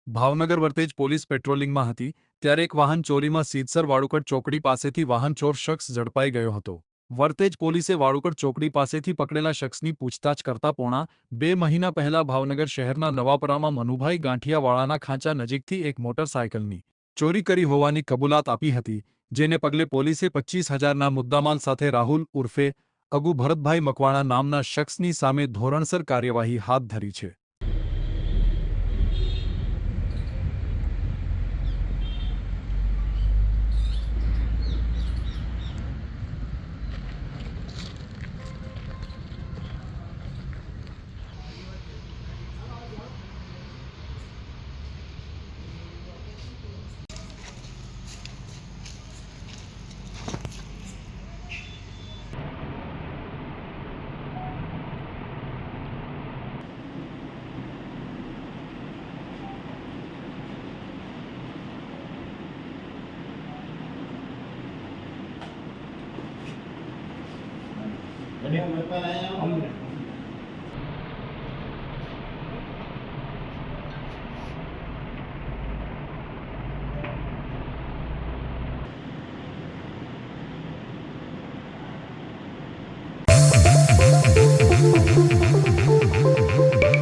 Bhavnagar Vartej police પેટ્રોલિંગમાં હતી ત્યારે એક વાહન ચોરીમાં સીદસર વાળુકડ ચોકડી પાસેથી વાહન ચોર શખ્સ ઝડપાઈ ગયો હતો। વર્તેજ પોલીસે વાળુકડ ચોકડી પાસેથી પકડેલા શખ્સની પૂછતાછ કરતા પોણા 2 મહિના પહેલા ભાવનગર શહેરના નવાપરામાં મનુભાઈ ગાંઠિયાવાળાના ખાંચા નજીકથી એક મોટરસાયકલની ચોરી કરી હોવાની કબૂલાત આપી હતી, જેને પગલે પોલીસે 25,000ના મુદ્દામાલ સાથે રાહુલ ઉર્ફે અગુ ભરતભાઈ મકવાણા નામના શખ્સની સામે ધોરણસર કાર્યવાહી હાથ ધરી છે। बढ़िया व्यापार आया।